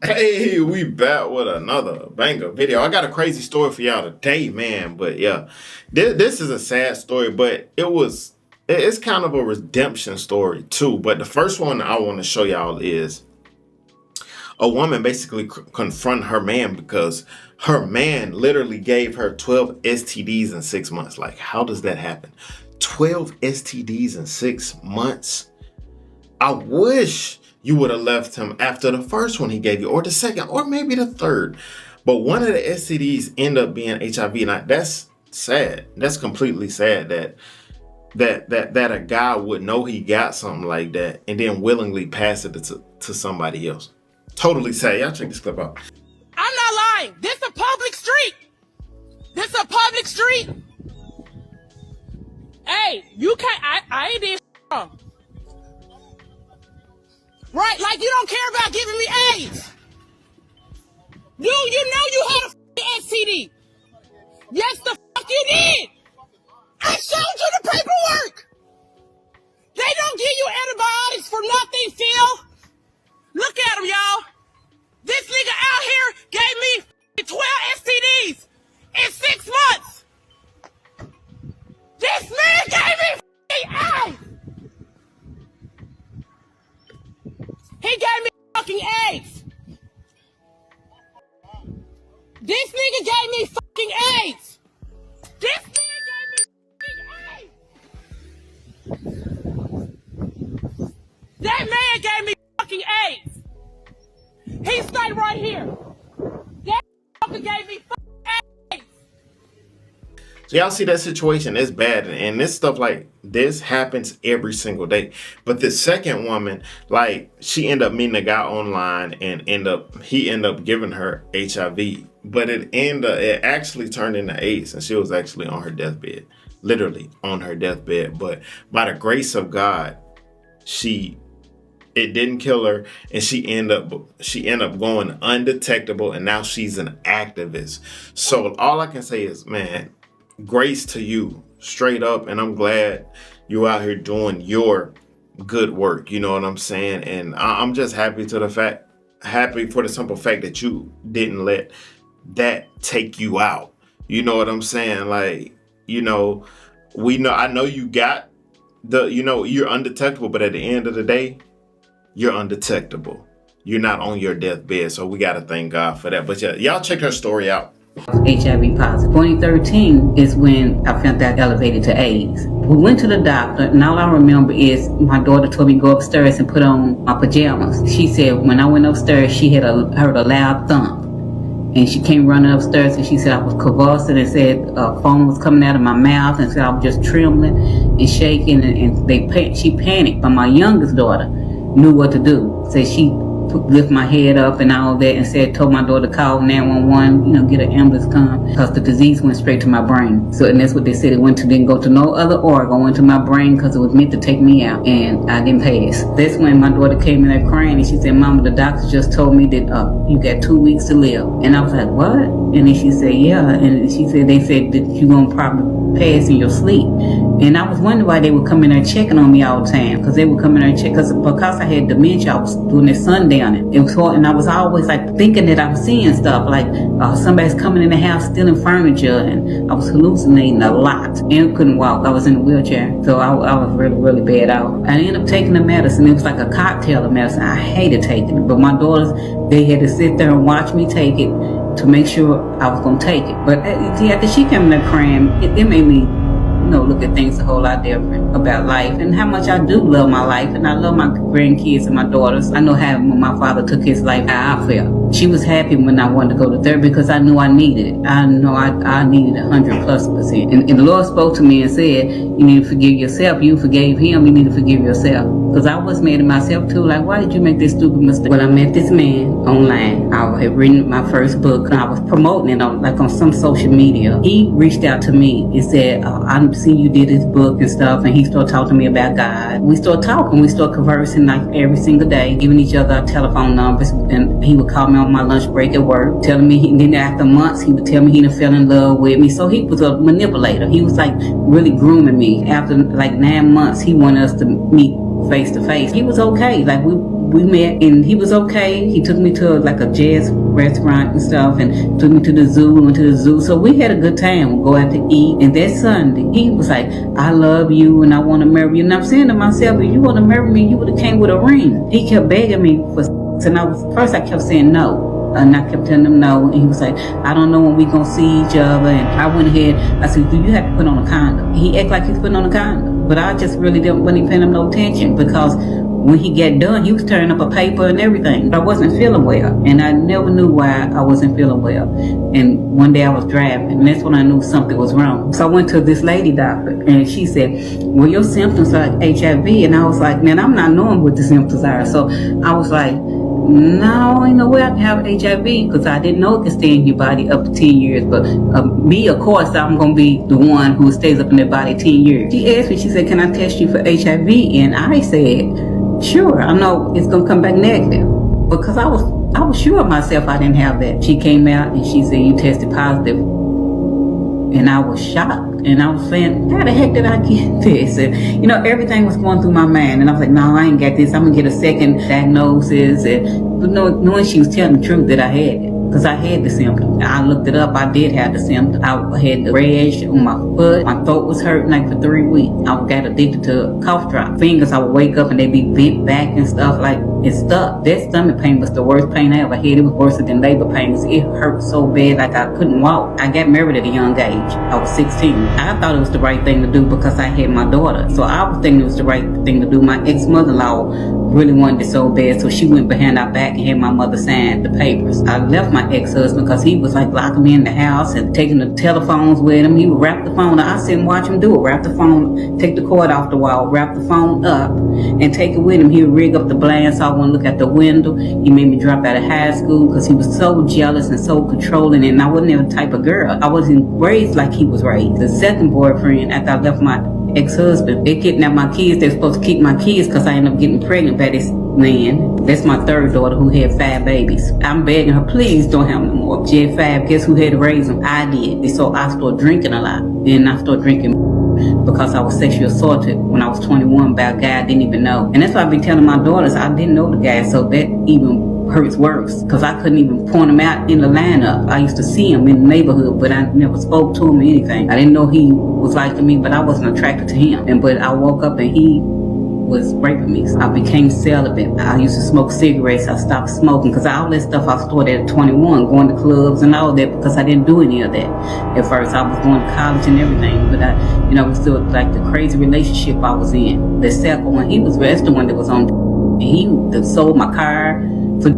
Hey, we back with another banger video. I got a crazy story for y'all today, man. But yeah, this is a sad story, but it's kind of a redemption story too. But the first one I want to show y'all is a woman basically confront her man because her man literally gave her 12 STDs in 6 months. Like, how does that happen? 12 STDs in 6 months? I wish you would have left him after the first one he gave you, or the second, or maybe the third. But one of the STDs end up being HIV. Now that's sad. That's completely sad that a guy would know he got something like that and then willingly pass it to somebody else. Totally sad. Y'all check this clip out. I'm not lying. This a public street. This a public street. Hey, you can't. I ain't did wrong. Right? Like you don't care about giving me AIDS. You know you had a STD. Yes, the fuck you did. I showed you the paperwork. They don't give you antibiotics for nothing, Phil. Look at him, y'all. This nigga out here gave me 12 STDs in 6 months. This man gave me AIDS. He gave me fucking AIDS. This nigga gave me fucking AIDS. This nigga gave me fucking AIDS. That man gave me fucking AIDS. He stayed right here. That fucker gave me fucking AIDS. So y'all see that situation is bad, and this stuff like this happens every single day. But the second woman, like, she ended up meeting a guy online and he ended up giving her HIV, but it actually turned into AIDS, and she was actually on her deathbed, literally on her deathbed. But by the grace of God, it didn't kill her, and she ended up going undetectable, and now she's an activist. So all I can say is, man, grace to you, straight up, and I'm glad you out here doing your good work. You know what I'm saying? And I'm just happy for the simple fact that you didn't let that take you out. You know what I'm saying? Like, I know you got you're undetectable, but at the end of the day, you're undetectable. You're not on your deathbed, so we gotta thank God for that. But yeah, y'all check her story out. HIV positive. 2013 is when I found out elevated to AIDS. We went to the doctor, and all I remember is my daughter told me to go upstairs and put on my pajamas. She said when I went upstairs, she had heard a loud thump. And she came running upstairs, and she said I was convulsing, and said foam was coming out of my mouth, and said I was just trembling and shaking, and she panicked. But my youngest daughter knew what to do. Said she lift my head up and all that, and told my daughter to call 911, get an ambulance come, because the disease went straight to my brain. So, and that's what they said, it didn't go to no other organ, went to my brain because it was meant to take me out, and I didn't pass. That's when my daughter came in there crying, and she said, Mama, the doctor just told me that you got 2 weeks to live. And I was like, what? And then she said, yeah. And she said, they said that you're going to probably pass in your sleep. And I was wondering why they would come in there checking on me all the time, because they would come in there and check, because I had dementia. I was doing this sundowning. It was hard, and I was always like thinking that I was seeing stuff, like somebody's coming in the house stealing furniture, and I was hallucinating a lot and couldn't walk. I was in a wheelchair, so I was really, really bad out. I ended up taking the medicine. It was like a cocktail of medicine. I hated taking it, but my daughters, they had to sit there and watch me take it to make sure I was going to take it. But after she came in there crying, it made me look at things a whole lot different about life, and how much I do love my life, and I love my grandkids and my daughters. I know how when my father took his life, how I felt. She was happy when I wanted to go to therapy because I knew I needed it. I know I needed 100+%. And the Lord spoke to me and said, you need to forgive yourself. You forgave him, you need to forgive yourself. Because I was mad at myself too, like, why did you make this stupid mistake? Well, I met this man online. I had written my first book, and I was promoting it on some social media. He reached out to me and said, I see you did this book and stuff, and he started talking to me about God. We started talking, we started conversing like every single day, giving each other our telephone numbers, and he would call me on my lunch break at work, telling me, and then after months, he would tell me he done fell in love with me. So he was a manipulator. He was like really grooming me. After like 9 months, he wanted us to meet face to face. He was okay. Like we met and he was okay. He took me to like a jazz restaurant and stuff and took me to the zoo, went to the zoo. So we had a good time. We'd go out to eat. And that Sunday, he was like, I love you and I want to marry you. And I'm saying to myself, if you want to marry me, you would have came with a ring. He kept begging me for and I kept saying no. And I kept telling him no. And he was like, I don't know when we gonna see each other. And I went ahead, I said, do you have to put on a condom? He acted like he's putting on a condom. But I just really wasn't paying him no attention because when he got done, he was tearing up a paper and everything. I wasn't feeling well. And I never knew why I wasn't feeling well. And one day I was driving and that's when I knew something was wrong. So I went to this lady doctor and she said, well, your symptoms are HIV. And I was like, man, I'm not knowing what the symptoms are. So I was like, no, ain't no way I can have HIV because I didn't know it could stay in your body up to 10 years. But me, of course, I'm going to be the one who stays up in their body 10 years. She asked me, she said, can I test you for HIV? And I said, sure, I know it's going to come back negative. Because I was sure of myself I didn't have that. She came out and she said, you tested positive. And I was shocked. And I was saying, how the heck did I get this? And, everything was going through my mind. And I was like, no, I ain't got this. I'm going to get a second diagnosis. And knowing she was telling the truth that I had it. Because I had the symptoms. I looked it up. I did have the symptoms. I had the rash on my foot. My throat was hurting like for 3 weeks. I got addicted to cough drop. Fingers, I would wake up and they'd be bent back and stuff like it stuck. That stomach pain was the worst pain I ever had. It was worse than labor pains. It hurt so bad like I couldn't walk. I got married at a young age. I was 16. I thought it was the right thing to do because I had my daughter. So I was thinking it was the right thing to do. My ex-mother-in-law really wanted it so bad, so she went behind our back and had my mother sign the papers. I left my ex-husband because he was like locking me in the house and taking the telephones with him. He would wrap the phone up. I sit and watch him do it. Wrap the phone, take the cord off the wall, wrap the phone up and take it with him. He would rig up the blinds so I wouldn't look at the window. He made me drop out of high school because he was so jealous and so controlling, and I wasn't the type of girl. I wasn't raised like he was raised. The second boyfriend, after I left my ex-husband, they kidnapped my kids. They're supposed to keep my kids because I ended up getting pregnant by this man. That's my third daughter who had 5 babies. I'm begging her, please don't have no more. She had 5. Guess who had to raise them? I did. So I started drinking a lot. Then I started drinking because I was sexually assaulted when I was 21 by a guy I didn't even know. And that's why I be telling my daughters I didn't know the guy, so that even hurts worse because I couldn't even point him out in the lineup. I used to see him in the neighborhood, but I never spoke to him or anything. I didn't know he was liking me, but I wasn't attracted to him. But I woke up and he was raping me. So I became celibate. I used to smoke cigarettes. I stopped smoking because all that stuff I started at 21, going to clubs and all that because I didn't do any of that. At first, I was going to college and everything, but it was still like the crazy relationship I was in. The second one, that's the one that was on. He sold my car for.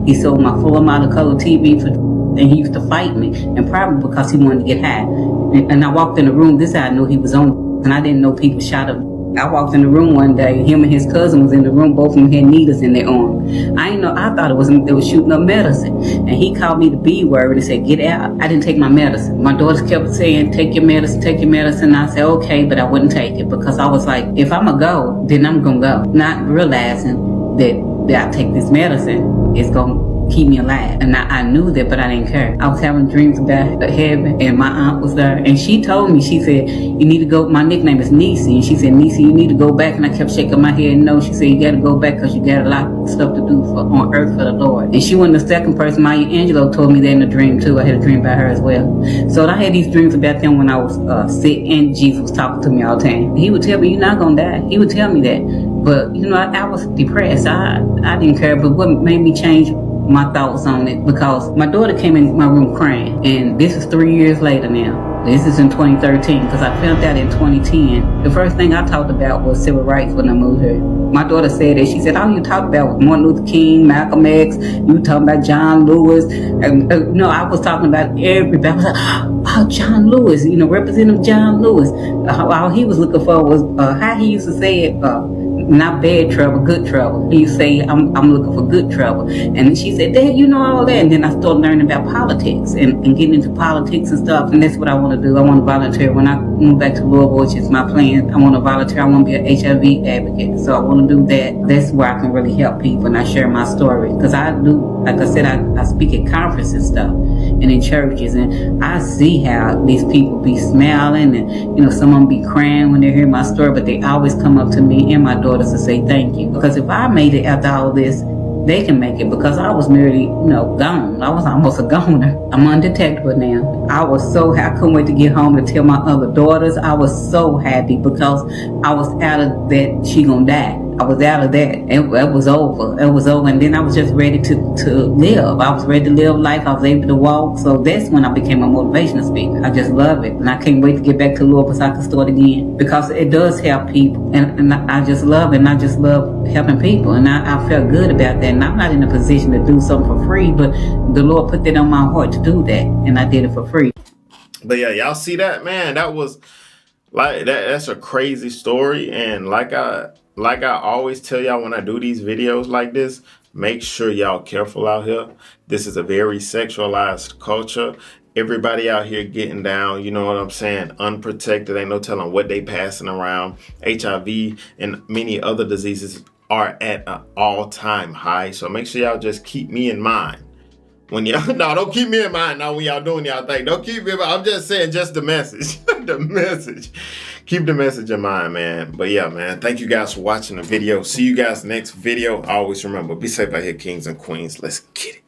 He sold my full amount of color TV for. And he used to fight me, and probably because he wanted to get high. And I walked in the room. This is how I knew he was on, and I didn't know people shot up. I walked in the room one day. Him and his cousin was in the room. Both of them had needles in their arm. I didn't know. I thought they were shooting up medicine. And he called me the B word and said, "Get out." I didn't take my medicine. My daughters kept saying, "Take your medicine, take your medicine." I said, "Okay," but I wouldn't take it because I was like, if I'm gonna go, then I'm gonna go, not realizing that I take this medicine, it's gonna keep me alive. And I knew that, but I didn't care. I was having dreams about heaven, and my aunt was there, and she told me, she said, "You need to go." My nickname is Niecy, and she said, "Niecy, you need to go back." And I kept shaking my head no. She said, "You got to go back because you got a lot of stuff to do on earth for the Lord." And she wasn't the second person. Maya Angelou told me that in a dream too. I had a dream about her as well. So I had these dreams about them when I was sick, and Jesus was talking to me all the time. He would tell me, "You're not gonna die." He would tell me that, but I was depressed. I didn't care. But what made me change my thoughts on it, because my daughter came in my room crying, and this is 3 years later now. This is in 2013 because I found out in 2010. The first thing I talked about was civil rights when I moved here. My daughter said that. She said, "All you talked about was Martin Luther King, Malcolm X. You talking about John Lewis." And no, I was talking about everybody. I was like, "Oh, John Lewis, Representative John Lewis." All he was looking for was how he used to say it. Not bad trouble, good trouble. He used to say, I'm looking for good trouble. And she said, "Dad, you know all that." And then I started learning about politics and getting into politics and stuff. And that's what I want to do. I want to volunteer. When I move back to Louisville, which is my plan, I want to volunteer. I want to be an HIV advocate. So I want to do that. That's where I can really help people and I share my story. Because I do, like I said, I speak at conferences and stuff. and in churches, and I see how these people be smiling, and some of them be crying when they hear my story, but they always come up to me and my daughters to say thank you. Because if I made it after all this, they can make it, because I was nearly, gone. I was almost a goner. I'm undetectable now. I was so happy. I couldn't wait to get home to tell my other daughters. I was so happy because I was out of that she gonna die. I was out of that. It was over. It was over. And then I was just ready to live. I was ready to live life. I was able to walk. So that's when I became a motivational speaker. I just love it. And I can't wait to get back to Louisville so I can start again. Because it does help people. And I just love it. And I just love helping people. And I felt good about that. And I'm not in a position to do something for free. But the Lord put that on my heart to do that. And I did it for free. But yeah, y'all see that, man? That was like that's a crazy story. And like I always tell y'all when I do these videos like this, make sure y'all careful out here. This is a very sexualized culture. Everybody out here getting down, you know what I'm saying? Unprotected, ain't no telling what they passing around. HIV and many other diseases are at an all-time high. So make sure y'all just keep me in mind. When y'all, no, don't keep me in mind now when y'all doing y'all thing. Don't keep me in mind. I'm just saying just the message. The message. Keep the message in mind, man. But yeah, man, thank you guys for watching the video. See you guys next video. Always remember, be safe out here, kings and queens. Let's get it.